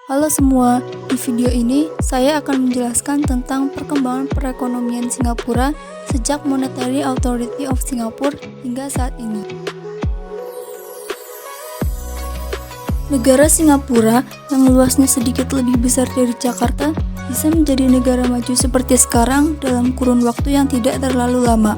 Halo semua, di video ini saya akan menjelaskan tentang perkembangan perekonomian Singapura sejak Monetary Authority of Singapore hingga saat ini. Negara Singapura yang luasnya sedikit lebih besar dari Jakarta bisa menjadi negara maju seperti sekarang dalam kurun waktu yang tidak terlalu lama.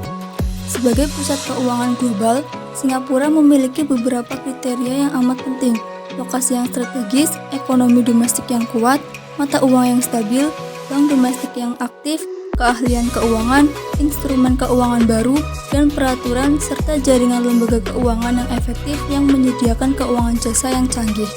Sebagai pusat keuangan global, Singapura memiliki beberapa kriteria yang amat penting. Lokasi yang strategis, ekonomi domestik yang kuat, mata uang yang stabil, bank domestik yang aktif, keahlian keuangan, instrumen keuangan baru, dan peraturan serta jaringan lembaga keuangan yang efektif yang menyediakan keuangan jasa yang canggih.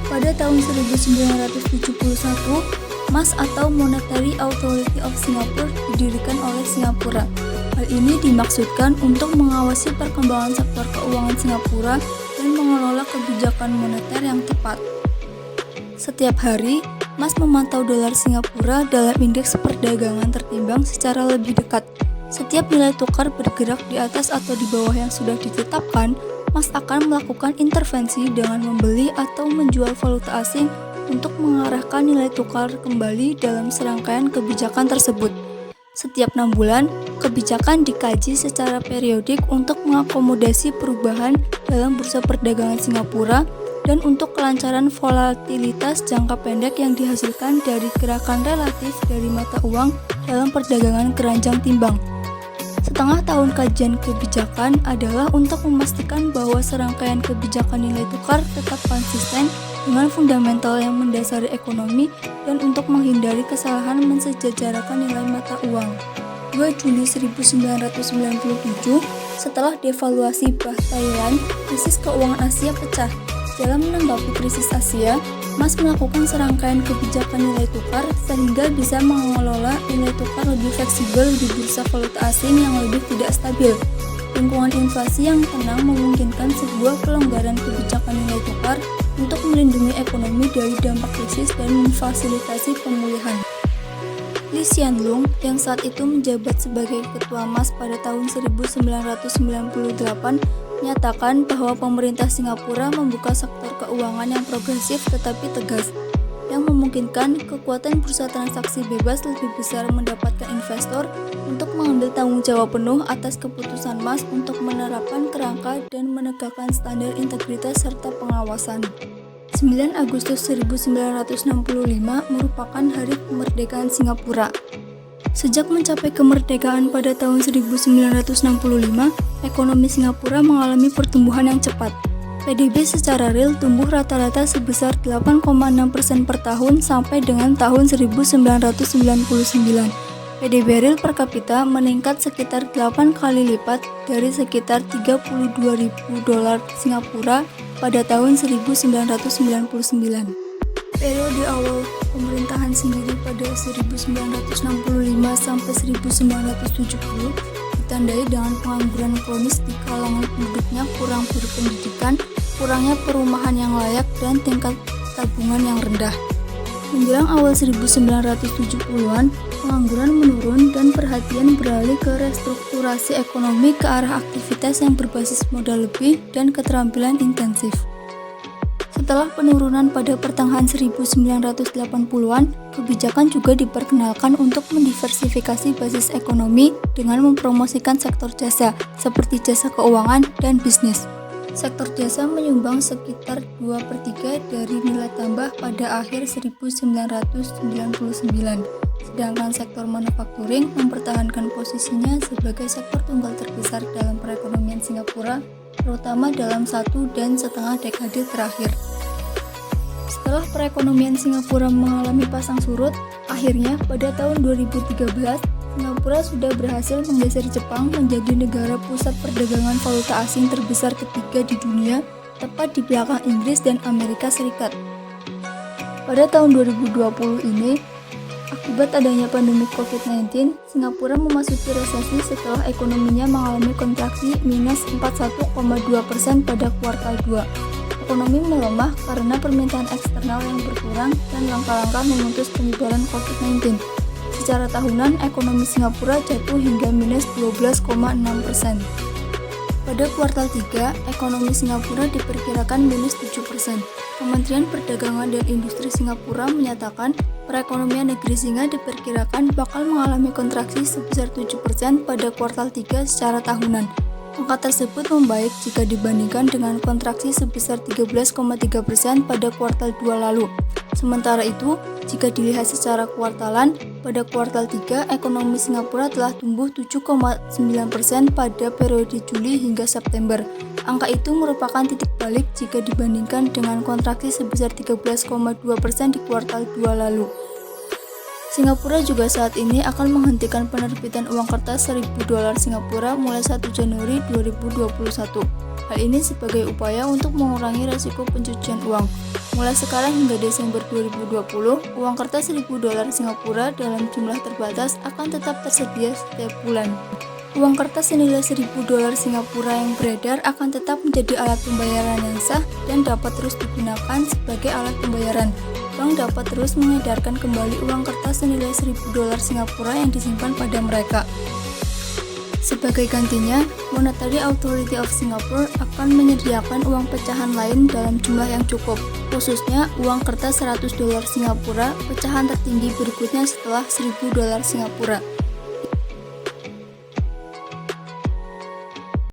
Pada tahun 1971, MAS atau Monetary Authority of Singapore didirikan oleh Singapura. Hal ini dimaksudkan untuk mengawasi perkembangan sektor keuangan Singapura dan mengelola kebijakan moneter yang tepat. Setiap hari, MAS memantau dolar Singapura dalam indeks perdagangan tertimbang secara lebih dekat. Setiap nilai tukar bergerak di atas atau di bawah yang sudah ditetapkan, MAS akan melakukan intervensi dengan membeli atau menjual valuta asing untuk mengarahkan nilai tukar kembali dalam serangkaian kebijakan tersebut. Setiap 6 bulan, kebijakan dikaji secara periodik untuk mengakomodasi perubahan dalam bursa perdagangan Singapura dan untuk kelancaran volatilitas jangka pendek yang dihasilkan dari gerakan relatif dari mata uang dalam perdagangan keranjang timbang. Setengah tahun kajian kebijakan adalah untuk memastikan bahwa serangkaian kebijakan nilai tukar tetap konsisten dengan fundamental yang mendasari ekonomi dan untuk menghindari kesalahan mensejajarakan nilai mata uang. 2 Juli 1997, setelah devaluasi Baht Thailand, krisis keuangan Asia pecah. Dalam menanggapi krisis Asia, MAS melakukan serangkaian kebijakan nilai tukar sehingga bisa mengelola nilai tukar lebih fleksibel di bursa valuta asing yang lebih tidak stabil. Lingkungan inflasi yang tenang memungkinkan sebuah pelonggaran kebijakan nilai tukar untuk melindungi ekonomi dari dampak krisis dan memfasilitasi pemulihan. Lee Hsien Loong yang saat itu menjabat sebagai ketua MAS pada tahun 1998 menyatakan bahwa pemerintah Singapura membuka sektor keuangan yang progresif tetapi tegas, yang memungkinkan kekuatan bursa transaksi bebas lebih besar mendapatkan investor untuk mengambil tanggung jawab penuh atas keputusan MAS untuk menerapkan kerangka dan menegakkan standar integritas serta pengawasan. 9 Agustus 1965 merupakan hari kemerdekaan Singapura. Sejak mencapai kemerdekaan pada tahun 1965, ekonomi Singapura mengalami pertumbuhan yang cepat. PDB secara real tumbuh rata-rata sebesar 8,6% per tahun sampai dengan tahun 1999. PDB real per kapita meningkat sekitar 8 kali lipat dari sekitar 32.000 dolar Singapura pada tahun 1999. Periode awal pemerintahan sendiri pada 1965 sampai 1970 ditandai dengan pengangguran kronis di kalangan penduduknya, kurang berpendidikan, kurangnya perumahan yang layak, dan tingkat tabungan yang rendah. Menjelang awal 1970-an, pengangguran menurun dan perhatian beralih ke restrukturasi ekonomi ke arah aktivitas yang berbasis modal lebih dan keterampilan intensif. Setelah penurunan pada pertengahan 1980-an, kebijakan juga diperkenalkan untuk mendiversifikasi basis ekonomi dengan mempromosikan sektor jasa, seperti jasa keuangan dan bisnis. Sektor jasa menyumbang sekitar 2/3 dari nilai tambah pada akhir 1999, sedangkan sektor manufakturing mempertahankan posisinya sebagai sektor tunggal terbesar dalam perekonomian Singapura, terutama dalam 1,5 dekade terakhir. Setelah perekonomian Singapura mengalami pasang surut, akhirnya pada tahun 2013, Singapura sudah berhasil menggeser Jepang menjadi negara pusat perdagangan valuta asing terbesar ketiga di dunia, tepat di belakang Inggris dan Amerika Serikat. Pada tahun 2020 ini, akibat adanya pandemi COVID-19, Singapura memasuki resesi setelah ekonominya mengalami kontraksi minus 41,2% pada kuartal 2. Ekonomi melemah karena permintaan eksternal yang berkurang dan langkah-langkah memutus penyebaran COVID-19. Secara tahunan, ekonomi Singapura jatuh hingga minus 12,6%. Pada kuartal 3, ekonomi Singapura diperkirakan minus 7%. Kementerian Perdagangan dan Industri Singapura menyatakan perekonomian negeri Singa diperkirakan bakal mengalami kontraksi sebesar 7% pada kuartal 3 secara tahunan. Angka tersebut membaik jika dibandingkan dengan kontraksi sebesar 13,3% pada kuartal 2 lalu. Sementara itu, jika dilihat secara kuartalan, pada kuartal 3 ekonomi Singapura telah tumbuh 7,9% pada periode Juli hingga September. Angka itu merupakan titik balik jika dibandingkan dengan kontraksi sebesar 13,2% di kuartal 2 lalu. Singapura juga saat ini akan menghentikan penerbitan uang kertas $1.000 Singapura mulai 1 Januari 2021. Hal ini sebagai upaya untuk mengurangi risiko pencucian uang. Mulai sekarang hingga Desember 2020, uang kertas $1.000 Singapura dalam jumlah terbatas akan tetap tersedia setiap bulan. Uang kertas senilai $1.000 Singapura yang beredar akan tetap menjadi alat pembayaran yang sah dan dapat terus digunakan sebagai alat pembayaran. Bank dapat terus mengedarkan kembali uang kertas senilai $1.000 Singapura yang disimpan pada mereka. Sebagai gantinya, Monetary Authority of Singapore akan menyediakan uang pecahan lain dalam jumlah yang cukup, khususnya uang kertas $100 Singapura, pecahan tertinggi berikutnya setelah $1.000 Singapura.